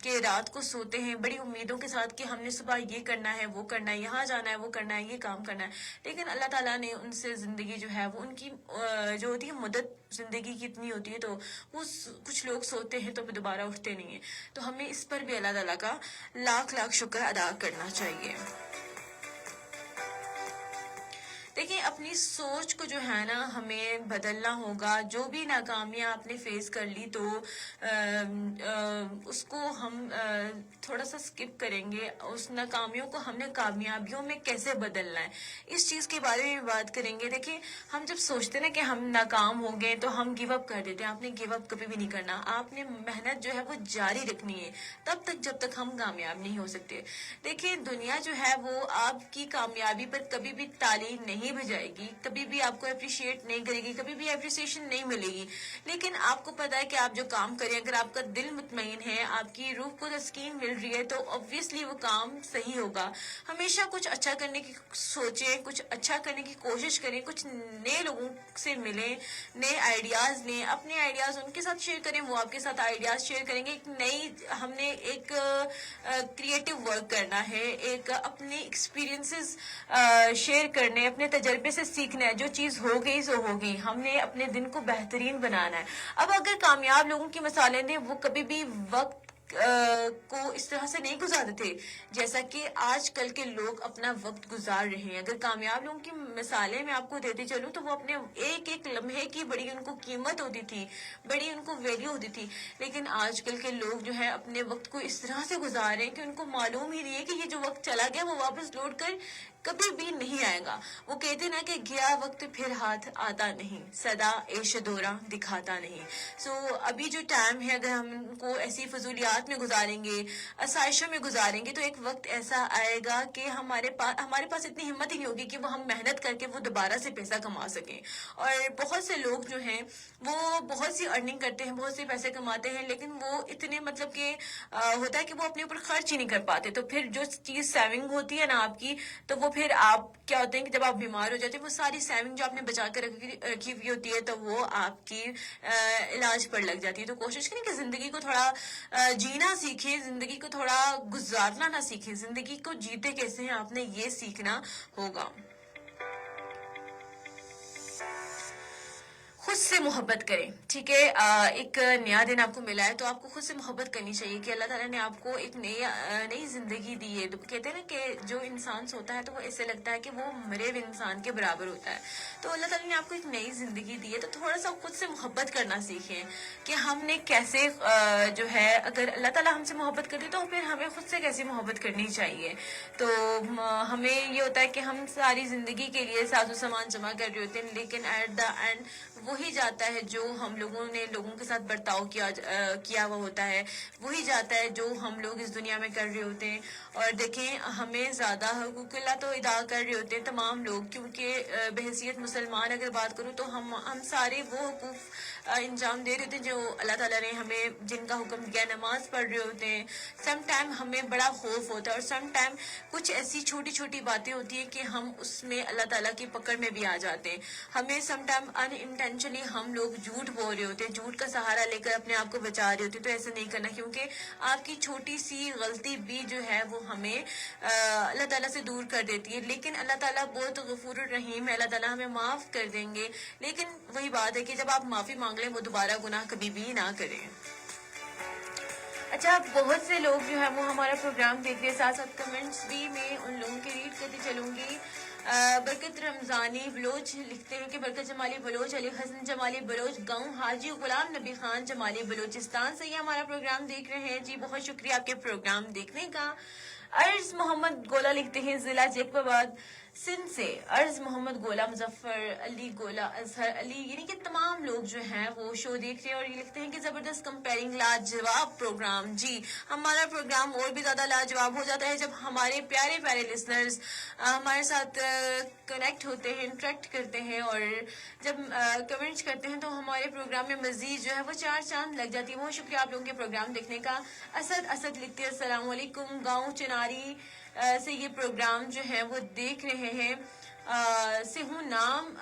کہ رات کو سوتے ہیں بڑی امیدوں کے ساتھ کہ ہم نے صبح یہ کرنا ہے، وہ کرنا ہے، یہاں جانا ہے، وہ کرنا ہے، یہ کام کرنا ہے، لیکن اللہ تعالیٰ نے ان سے زندگی جو ہے وہ ان کی جو ہوتی ہے مدت زندگی کی اتنی ہوتی ہے، تو وہ کچھ لوگ سوتے ہیں تو پھر دوبارہ اٹھتے نہیں ہیں. تو ہمیں اس پر بھی اللہ تعالیٰ کا لاکھ لاکھ شکر ادا کرنا چاہیے. دیکھیں اپنی سوچ کو جو ہے نا ہمیں بدلنا ہوگا. جو بھی ناکامیاں آپ نے فیس کر لی تو اس کو ہم تھوڑا سا سکپ کریں گے. اس ناکامیوں کو ہم نے کامیابیوں میں کیسے بدلنا ہے اس چیز کے بارے میں بات کریں گے. دیکھیں ہم جب سوچتے نا کہ ہم ناکام ہو گئے تو ہم گیو اپ کر دیتے ہیں. آپ نے گیو اپ کبھی بھی نہیں کرنا. آپ نے محنت جو ہے وہ جاری رکھنی ہے تب تک جب تک ہم کامیاب نہیں ہو سکتے. دیکھیں دنیا جو ہے وہ آپ کی کامیابی پر کبھی بھی تعلیم نہیں بجائے گی، کبھی بھی آپ کو اپریشیٹ نہیں کرے گی، کبھی بھی اپریسیشن نہیں ملے گی. لیکن آپ کو پتا ہے کہ آپ جو کام کریں اگر آپ کا دل مطمئن ہے، آپ کی روح کو تسکین مل رہی ہے تو obviously وہ کام صحیح ہوگا. ہمیشہ کچھ اچھا کرنے کی سوچیں، کچھ اچھا کرنے کی کوشش کریں، کچھ نئے لوگوں سے ملیں، نئے آئیڈیاز لیں، اپنے آئیڈیاز ان کے ساتھ شیئر کریں، وہ آپ کے ساتھ آئیڈیاز شیئر کریں گے. ہم نے ایک کریٹو ورک کرنا ہے، ایک اپنے ایکسپیرینسز شیئر کرنے، اپنے تجربے سے سیکھنا ہے. جو چیز ہو گئی سو ہو گئی، ہم نے اپنے دن کو بہترین بنانا ہے. اب اگر کامیاب لوگوں کی مثالیں دیں، وہ کبھی بھی وقت کو اس طرح سے نہیں گزارتے تھے جیسا کہ آج کل کے لوگ اپنا وقت گزار رہے ہیں. اگر کامیاب لوگوں کی مثالیں میں آپ کو دیتی چلوں تو وہ اپنے ایک ایک لمحے کی بڑی ان کو قیمت ہوتی تھی، بڑی ان کو ویلیو ہوتی تھی. لیکن آج کل کے لوگ جو ہے اپنے وقت کو اس طرح سے گزار رہے ہیں کہ ان کو معلوم ہی نہیں ہے کہ یہ جو وقت چلا گیا وہ واپس لوٹ کر کبھی بھی نہیں آئے گا. وہ کہتے نا کہ گیا وقت پھر ہاتھ آتا نہیں، صدا عیش دورہ دکھاتا نہیں. ابھی جو ٹائم ہے اگر ہم ان کو ایسی فضولیات میں گزاریں گے، آسائشوں میں گزاریں گے، تو ایک وقت ایسا آئے گا کہ ہمارے پاس اتنی ہمت ہی نہیں ہوگی کہ وہ ہم محنت کر کے وہ دوبارہ سے پیسہ کما سکیں. اور بہت سے لوگ جو ہیں وہ بہت سی ارننگ کرتے ہیں، بہت سے پیسے کماتے ہیں، لیکن وہ اتنے مطلب کہ ہوتا ہے کہ وہ اپنے اوپر خرچ ہی نہیں کر پاتے. تو پھر جو چیز سیونگ ہوتی ہے نا آپ کی، تو وہ پھر آپ کیا ہوتے ہیں کہ جب آپ بیمار ہو جاتے ہیں وہ ساری سیونگ جو آپ نے بچا کر رکھی ہوئی ہوتی ہے تو وہ آپ کی علاج پر لگ جاتی ہے. تو کوشش کریں کہ زندگی کو تھوڑا جینا سیکھیں، زندگی کو تھوڑا گزارنا نہ سیکھیں. زندگی کو جیتے کیسے ہیں آپ نے یہ سیکھنا ہوگا. خود سے محبت کریں. ٹھیک ہے، ایک نیا دن آپ کو ملا ہے تو آپ کو خود سے محبت کرنی چاہیے کہ اللہ تعالیٰ نے آپ کو ایک نئی زندگی دی ہے. کہتے ہیں نا کہ جو انسان سوتا ہے تو وہ ایسے لگتا ہے کہ وہ مرے ہوئے انسان کے برابر ہوتا ہے. تو اللہ تعالیٰ نے آپ کو ایک نئی زندگی دی ہے تو تھوڑا سا خود سے محبت کرنا سیکھیں کہ ہم نے کیسے جو ہے اگر اللہ تعالیٰ ہم سے محبت کرتے تو پھر ہمیں خود سے کیسی محبت کرنی چاہیے. تو ہمیں یہ ہوتا ہے کہ ہم ساری زندگی کے لیے ساز و سامان جمع کر رہے ہوتے ہیں، لیکن ایٹ دا اینڈ وہی جاتا ہے جو ہم لوگوں نے لوگوں کے ساتھ برتاؤ کیا ہوا ہوتا ہے، وہی جاتا ہے جو ہم لوگ اس دنیا میں کر رہے ہوتے ہیں. اور دیکھیں ہمیں زیادہ حقوق اللہ تو ادا کر رہے ہوتے ہیں تمام لوگ، کیونکہ بحیثیت مسلمان اگر بات کروں تو ہم سارے وہ حقوق انجام دے رہے ہوتے ہیں جو اللہ تعالیٰ نے ہمیں جن کا حکم کیا. نماز پڑھ رہے ہوتے ہیں. سم ٹائم ہمیں بڑا خوف ہوتا ہے اور سم ٹائم کچھ ایسی چھوٹی چھوٹی باتیں ہوتی ہیں کہ ہم اس میں اللہ تعالیٰ کی پکڑ میں بھی آ جاتے ہیں. ہمیں سم ٹائم انٹینشنلی ہم لوگ جھوٹ بول رہے ہوتے ہیں، جھوٹ کا سہارا لے کر اپنے آپ کو بچا رہے ہوتے ہیں. تو ایسا نہیں کرنا، کیونکہ آپ کی چھوٹی سی غلطی بھی جو ہے وہ ہمیں اللہ تعالیٰ سے دور کر دیتی ہے. لیکن اللہ تعالیٰ بہت غفور الرحیم ہے، اللہ تعالیٰ ہمیں معاف کر دیں گے. لیکن وہی بات ہے کہ جب آپ معافی مانگ لیں وہ دوبارہ گناہ کبھی بھی نہ کریں. اچھا، بہت سے لوگ جو ہے وہ ہمارا پروگرام دیکھتے ہیں، ساتھ ساتھ کمنٹس بھی میں ان لوگوں کے ریڈ کرتی چلوں گی. برکت رمضانی بلوچ لکھتے ہیں کہ برکت جمالی بلوچ، علی حسن جمالی بلوچ، گاؤں حاجی غلام نبی خان جمالی بلوچستان سے یہ ہمارا پروگرام دیکھ رہے ہیں. جی بہت شکریہ آپ کے پروگرام دیکھنے کا. عرض محمد گولا لکھتے ہیں ضلع جیکب آباد سندھ سے. عرض محمد گولا، مظفر علی گولا، اظہر علی، یعنی کہ تمام لوگ جو ہیں وہ شو دیکھ رہے ہیں اور یہ لکھتے ہیں کہ زبردست کمپیرنگ لاجواب پروگرام. جی ہمارا پروگرام اور بھی زیادہ لاجواب ہو جاتا ہے جب ہمارے پیارے پیارے لسنرز ہمارے ساتھ کنیکٹ ہوتے ہیں، انٹریکٹ کرتے ہیں اور جب کمنٹس کرتے ہیں تو ہمارے پروگرام میں مزید جو ہے وہ چار چاند لگ جاتی ہے. بہت شکریہ آپ لوگوں کے پروگرام دیکھنے کا. اسد لکھتے ہیں السلام علیکم، گاؤں چناری سے یہ پروگرام جو ہے وہ دیکھ رہے ہیں. سے ہوں، نام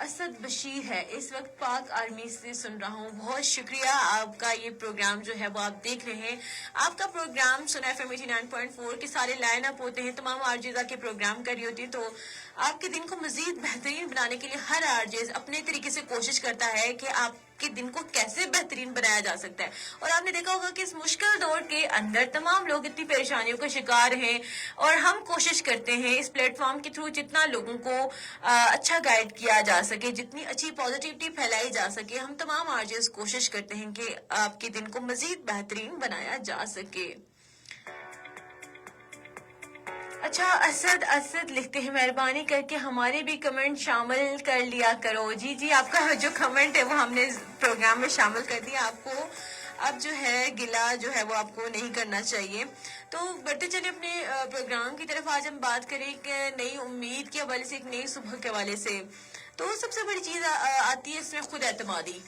اسد بشیر ہے، اس وقت پاک آرمی سے سن رہا ہوں۔ بہت شکریہ، آپ کا یہ پروگرام جو ہے وہ آپ دیکھ رہے ہیں۔ آپ کا پروگرام سنا FM 89.4 کے سارے لائن اپ ہوتے ہیں، تمام آرجیز کے پروگرام کر رہی ہوتی ہیں، تو آپ کے دن کو مزید بہترین بنانے کے لیے ہر آرجیز اپنے طریقے سے کوشش کرتا ہے کہ آپ کے دن کو کیسے بہترین بنایا جا سکتا ہے۔ اور آپ نے دیکھا ہوگا کہ اس مشکل دور کے اندر تمام لوگ اتنی پریشانیوں کا شکار ہیں، اور ہم کوشش کرتے ہیں اس پلیٹ فارم کے تھرو جتنا لوگوں کو اچھا گائیڈ کیا جا سکے، جتنی اچھی پازیٹیوٹی پھیلائی جا سکے، ہم تمام آرجز کوشش کرتے ہیں کہ آپ کے دن کو مزید بہترین بنایا جا سکے۔ اچھا، اسد لکھتے ہیں مہربانی کر کے ہمارے بھی کمنٹ شامل کر لیا کرو۔ جی جی، آپ کا جو کمنٹ ہے وہ ہم نے پروگرام میں شامل کر دیا۔ آپ کو اب جو ہے گلا جو ہے وہ آپ کو نہیں کرنا چاہیے۔ تو بڑھتے چلے اپنے پروگرام کی طرف۔ آج ہم بات کریں کہ نئی امید کے حوالے سے، ایک نئی صبح کے حوالے سے، تو سب سے بڑی چیز آتی ہے اس میں خود اعتمادی،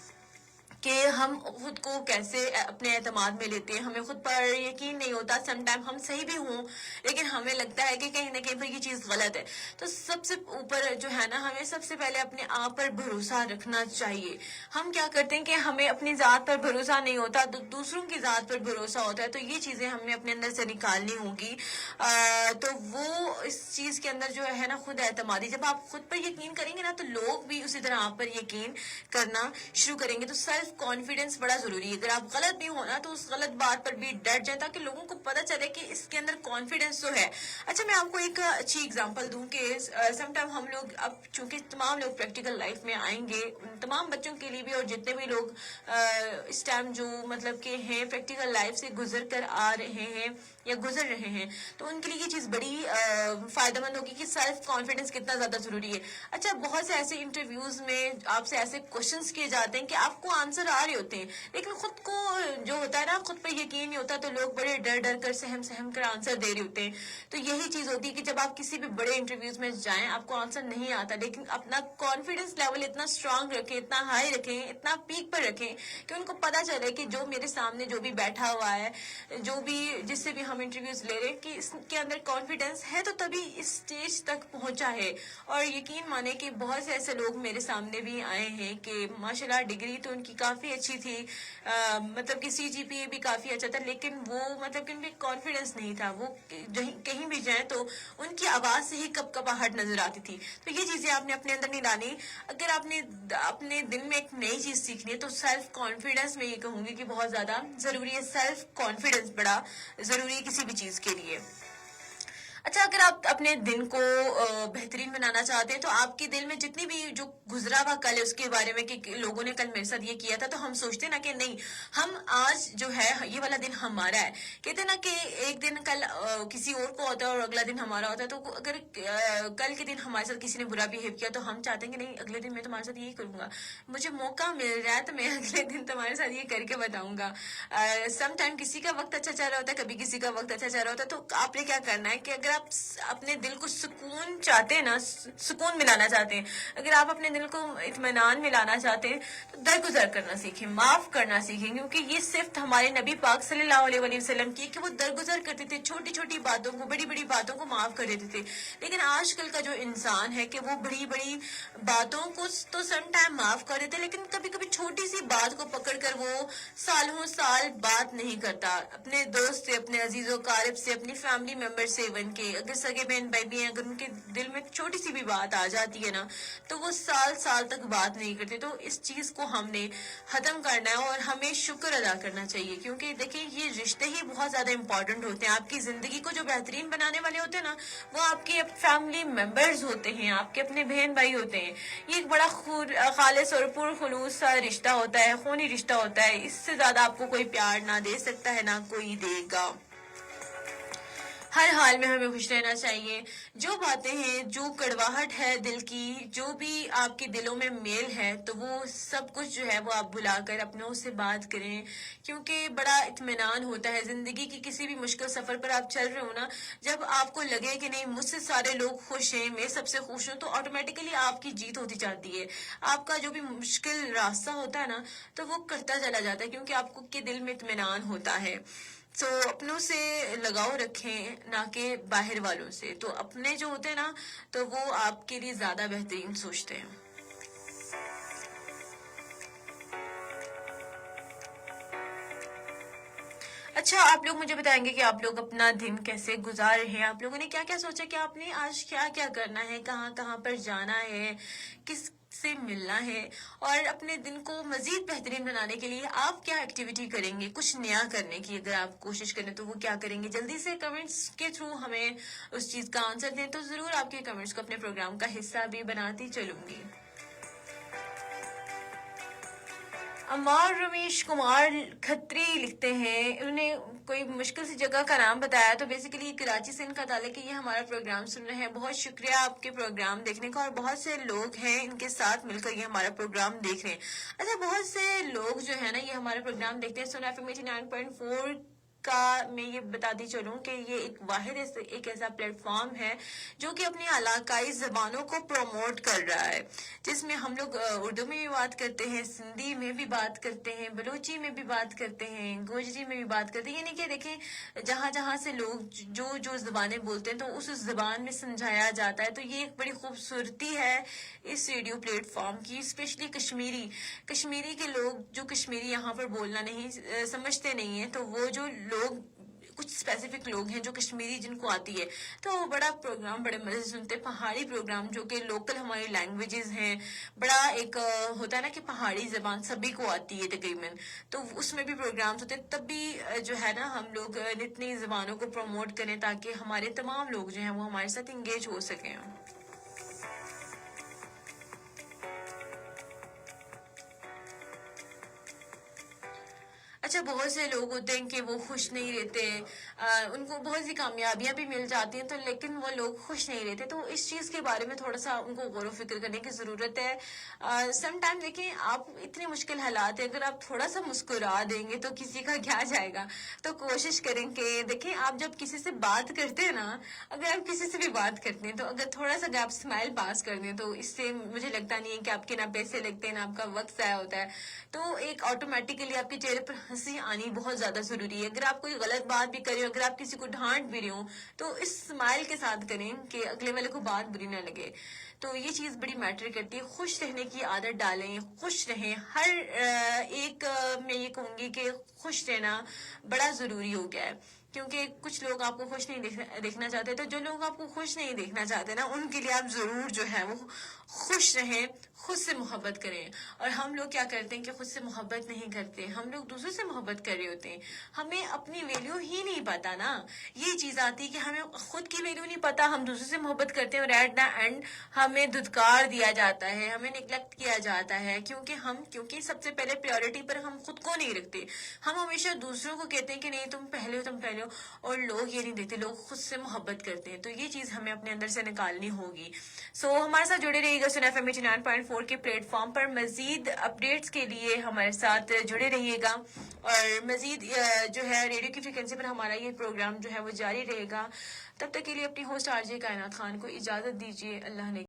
کہ ہم خود کو کیسے اپنے اعتماد میں لیتے ہیں۔ ہمیں خود پر یقین نہیں ہوتا، سم ٹائم ہم صحیح بھی ہوں لیکن ہمیں لگتا ہے کہ کہیں نہ کہیں پر یہ چیز غلط ہے۔ تو سب سے اوپر جو ہے نا، ہمیں سب سے پہلے اپنے آپ پر بھروسہ رکھنا چاہیے۔ ہم کیا کرتے ہیں کہ ہمیں اپنی ذات پر بھروسہ نہیں ہوتا تو دوسروں کی ذات پر بھروسہ ہوتا ہے، تو یہ چیزیں ہمیں اپنے اندر سے نکالنی ہوں گی۔ تو وہ اس چیز کے اندر جو ہے نا خود اعتمادی، جب آپ خود پر یقین کریں گے نا تو لوگ بھی اسی طرح آپ پر یقین کرنا شروع کریں گے۔ تو سیلف کانفیڈنس بڑا ضروری ہے۔ اگر آپ غلط بھی ہونا تو اس غلط بات پر بھی ڈٹ جائیں تاکہ لوگوں کو پتہ چلے کہ اس کے اندر کانفیڈنس تو ہے۔ اچھا، میں آپ کو ایک اچھی اگزامپل دوں کہ سم ٹائم ہم لوگ اب چونکہ تمام لوگ پریکٹیکل لائف میں آئیں گے، تمام بچوں کے لیے بھی، اور جتنے بھی لوگ اس ٹائم جو مطلب کہ ہیں پریکٹیکل لائف سے گزر کر آ رہے ہیں یا گزر رہے ہیں، تو ان کے لیے یہ چیز بڑی فائدہ مند ہوگی کہ سیلف کانفیڈنس کتنا زیادہ ضروری ہے۔ اچھا، بہت سے ایسے انٹرویوز میں آپ سے ایسے کوشچنس کیے جاتے ہیں کہ آپ کو آنسر آ رہے ہوتے ہیں لیکن خود کو جو ہوتا ہے نا، خود پہ یقین نہیں ہوتا، تو لوگ بڑے ڈر ڈر کر سہم کر آنسر دے رہے ہوتے ہیں۔ تو یہی چیز ہوتی ہے کہ جب آپ کسی بھی بڑے انٹرویوز میں جائیں، آپ کو آنسر نہیں آتا لیکن اپنا کانفیڈنس لیول اتنا اسٹرانگ رکھیں، اتنا ہائی رکھیں، اتنا پیک پر رکھیں کہ ان کو پتا چلے کہ جو میرے سامنے جو بھی بیٹھا ہوا ہے، جو بھی جس سے بھی ہم انٹرویوز لے رہے ہیں، کہ اس کے اندر کانفیڈنس ہے تو تبھی اس سٹیج تک پہنچا ہے۔ اور یقین مانے کہ بہت سے ایسے لوگ میرے سامنے بھی آئے ہیں کہ ماشاءاللہ ڈگری تو ان کی کافی اچھی تھی، مطلب کہ CGPA بھی کافی اچھا تھا، لیکن وہ مطلب کہ ان میں کانفیڈنس نہیں تھا۔ وہ کہیں بھی جائیں تو ان کی آواز سے ہی کپکپاہٹ نظر آتی تھی۔ تو یہ چیزیں آپ نے اپنے اندر نہیں لانی۔ اگر آپ نے اپنے دن میں ایک نئی چیز سیکھنی ہے تو سیلف کانفیڈنس میں یہ کہوں گی کہ بہت زیادہ ضروری ہے۔ سیلف کانفیڈنس بڑا ضروری ہے کسی بھی چیز کے لیے۔ اچھا، اگر آپ اپنے دن کو بہترین بنانا چاہتے ہیں تو آپ کے دل میں جتنی بھی جو گزرا ہوا کل ہے اس کے بارے میں کہ لوگوں نے کل میرے ساتھ یہ کیا تھا، تو ہم سوچتے نا کہ نہیں، ہم آج جو ہے یہ والا دن ہمارا ہے۔ کہتے نا کہ ایک دن کل کسی اور کو ہوتا ہے اور اگلا دن ہمارا ہوتا ہے، تو اگر کل کے دن ہمارے ساتھ کسی نے برا بہیو کیا تو ہم چاہتے ہیں کہ نہیں، اگلے دن میں تمہارے ساتھ یہی کروں گا، مجھے موقع مل رہا ہے تو میں اگلے دن تمہارے ساتھ یہ کر کے بتاؤں گا۔ سم ٹائم کسی کا وقت اچھا چل رہا ہوتا ہے، کبھی کسی کا وقت اچھا چل رہا ہوتا ہے، تو آپ نے کیا کرنا ہے کہ اگر آپ اپنے دل کو سکون چاہتے ہیں نا، سکون ملانا چاہتے ہیں، اگر آپ اپنے دل کو اطمینان ملانا چاہتے ہیں تو درگزر کرنا سیکھیں، معاف کرنا سیکھیں، کیونکہ یہ صرف ہمارے نبی پاک صلی اللہ علیہ وآلہ وسلم کی کہ وہ درگزر کرتے تھے، چھوٹی چھوٹی باتوں کو، بڑی بڑی باتوں کو معاف کر دیتے تھے۔ لیکن آج کل کا جو انسان ہے کہ وہ بڑی بڑی باتوں کو تو سم ٹائم معاف کر دیتے، لیکن کبھی کبھی چھوٹی سی بات کو پکڑ کر وہ سالوں سال بات نہیں کرتا اپنے دوست سے، اپنے عزیز و قارب سے، اپنی فیملی ممبر سے، ایون کے اگر سگے بہن بھائی بھی ہیں، اگر ان کے دل میں چھوٹی سی بھی بات آ جاتی ہے نا تو وہ سال سال تک بات نہیں کرتے۔ تو اس چیز کو ہم نے ختم کرنا ہے اور ہمیں شکر ادا کرنا چاہیے، کیونکہ دیکھیں یہ رشتے ہی بہت زیادہ امپورٹنٹ ہوتے ہیں۔ آپ کی زندگی کو جو بہترین بنانے والے ہوتے ہیں نا، وہ آپ کے فیملی ممبرز ہوتے ہیں، آپ کے اپنے بہن بھائی ہوتے ہیں۔ یہ ایک بڑا خالص اور پرخلوص سا رشتہ ہوتا ہے، خونی رشتہ ہوتا ہے۔ اس سے زیادہ آپ کو کوئی پیار نہ دے سکتا ہے، نہ کوئی دے گا۔ ہر حال میں ہمیں خوش رہنا چاہیے۔ جو باتیں ہیں، جو کڑواہٹ ہے دل کی، جو بھی آپ کے دلوں میں میل ہے، تو وہ سب کچھ جو ہے وہ آپ بھلا کر اپنوں سے بات کریں، کیونکہ بڑا اطمینان ہوتا ہے زندگی کی کسی بھی مشکل سفر پر آپ چل رہے ہو نا، جب آپ کو لگے کہ نہیں مجھ سے سارے لوگ خوش ہیں، میں سب سے خوش ہوں، تو آٹومیٹیکلی آپ کی جیت ہوتی جاتی ہے۔ آپ کا جو بھی مشکل راستہ ہوتا ہے نا تو وہ کرتا چلا جاتا ہے، کیونکہ آپ کو کے دل میں اطمینان ہوتا ہے۔ تو اپنوں سے لگاؤ رکھیں نہ کہ باہر والوں سے. تو اپنے جو ہوتے ہیں نا تو وہ آپ کے لیے زیادہ بہترین سوچتے ہیں. اچھا آپ لوگ مجھے بتائیں گے کہ آپ لوگ اپنا دن کیسے گزار رہے ہیں. آپ لوگوں نے کیا کیا سوچا کہ آپ نے آج کیا کیا کرنا ہے, کہاں کہاں پر جانا ہے, کس سے ملنا ہے, اور اپنے دن کو مزید بہترین بنانے کے لیے آپ کیا ایکٹیویٹی کریں گے, کچھ نیا کرنے کی اگر آپ کوشش کریں تو وہ کیا کریں گے. جلدی سے کمنٹس کے تھرو ہمیں اس چیز کا آنسر دیں, تو ضرور آپ کے کمنٹس کو اپنے پروگرام کا حصہ بھی بناتی چلوں گی. عمار رمیش کمار کھتری لکھتے ہیں, انہوں نے کوئی مشکل سی جگہ کا نام بتایا, تو بیسیکلی کراچی سے ان کا تعلق ہے. یہ ہمارا پروگرام سن رہے ہیں, بہت شکریہ آپ کے پروگرام دیکھنے کا, اور بہت سے لوگ ہیں ان کے ساتھ مل کر یہ ہمارا پروگرام دیکھ رہے ہیں. اچھا بہت سے لوگ جو ہے نا یہ ہمارا پروگرام دیکھتے ہیں. سونا FM 89.4 کا میں یہ بتاتی چلوں کہ یہ ایک واحد ایک ایسا پلیٹ فارم ہے جو کہ اپنی علاقائی زبانوں کو پروموٹ کر رہا ہے, جس میں ہم لوگ اردو میں بھی بات کرتے ہیں, سندھی میں بھی بات کرتے ہیں, بلوچی میں بھی بات کرتے ہیں, گوجری میں بھی بات کرتے ہیں. یعنی کہ دیکھیں جہاں جہاں سے لوگ جو زبانیں بولتے ہیں تو اس زبان میں سمجھایا جاتا ہے. تو یہ ایک بڑی خوبصورتی ہے اس ریڈیو پلیٹ فارم کی. اسپیشلی کشمیری کے لوگ جو کشمیری یہاں پر بولنا نہیں سمجھتے نہیں ہیں, تو وہ جو لوگ کچھ اسپیسیفک لوگ ہیں جو کشمیری جن کو آتی ہے, تو وہ بڑا پروگرام بڑے مزے سے سنتے ہیں. پہاڑی پروگرام جو کہ لوکل ہماری لینگویجز ہیں, بڑا ایک ہوتا ہے نا کہ پہاڑی زبان سبھی کو آتی ہے تقریباً, تو اس میں بھی پروگرامس ہوتے ہیں. تب بھی جو ہے نا ہم لوگ نئی زبانوں کو پروموٹ کریں تاکہ ہمارے تمام لوگ جو ہیں وہ ہمارے ساتھ انگیج ہو سکیں. اچھا بہت سے لوگ ہوتے ہیں کہ وہ خوش نہیں رہتے, ان کو بہت سی کامیابیاں بھی مل جاتی ہیں, تو لیکن وہ لوگ خوش نہیں رہتے. تو اس چیز کے بارے میں تھوڑا سا ان کو غور و فکر کرنے کی ضرورت ہے. سم ٹائم دیکھیں آپ اتنے مشکل حالات ہیں, اگر آپ تھوڑا سا مسکرا دیں گے تو کسی کا کیا جائے گا. تو کوشش کریں کہ دیکھیں آپ جب کسی سے بات کرتے ہیں نا, اگر آپ کسی سے بھی بات کرتے ہیں تو اگر تھوڑا سا آپ اسمائل پاس کر دیں تو اس سے مجھے لگتا نہیں ہے کہ آپ کے نہ پیسے لگتے ہیں نہ آپ کا وقت ضائع ہوتا ہے. تو ایک آٹومیٹیکلی آپ کے چہرے پر ہنسی آنی بہت زیادہ ضروری ہے. اگر آپ کوئی غلط بات بھی کر رہے ہو, اگر آپ کسی کو ڈانٹ بھی رہے ہو, تو اس اسمائل کے ساتھ کریں کہ اگلے والے کو بات بری نہ لگے. تو یہ چیز بڑی میٹر کرتی ہے. خوش رہنے کی عادت ڈالیں, خوش رہیں. ہر ایک میں یہ کہوں گی کہ خوش رہنا بڑا ضروری ہو گیا ہے, کیونکہ کچھ لوگ آپ کو خوش نہیں دیکھنا چاہتے. تو جو لوگ آپ کو خوش نہیں دیکھنا چاہتے نا, ان کے لیے آپ ضرور جو ہے وہ خوش رہیں, خود سے محبت کریں. اور ہم لوگ کیا کرتے ہیں کہ خود سے محبت نہیں کرتے, ہم لوگ دوسروں سے محبت کر رہے ہوتے ہیں. ہمیں اپنی ویلیو ہی نہیں پتا نا, یہ چیز آتی ہے کہ ہمیں خود کی ویلیو نہیں پتا, ہم دوسروں سے محبت کرتے ہیں اور ایٹ دا اینڈ ہمیں دھتکار دیا جاتا ہے, ہمیں نیگلیکٹ کیا جاتا ہے. کیونکہ سب سے پہلے پریورٹی پر ہم خود کو نہیں رکھتے, ہم ہمیشہ دوسروں کو کہتے ہیں کہ نہیں تم پہلے ہو, اور لوگ یہ نہیں دیکھتے, لوگ خود سے محبت کرتے ہیں. تو یہ چیز ہمیں اپنے اندر سے نکالنی ہوگی. سو ہمارے ساتھ جڑے رہیے گا سونا FM 89.4 کے پلیٹ فارم پر. مزید اپڈیٹس کے لیے ہمارے ساتھ جڑے رہیے گا, اور مزید جو ہے ریڈیو کی فریکوینسی پر ہمارا یہ پروگرام جو ہے وہ جاری رہے گا. تب تک کے لیے اپنی ہوسٹ RJ کائنات خان کو اجازت دیجیے. اللہ نے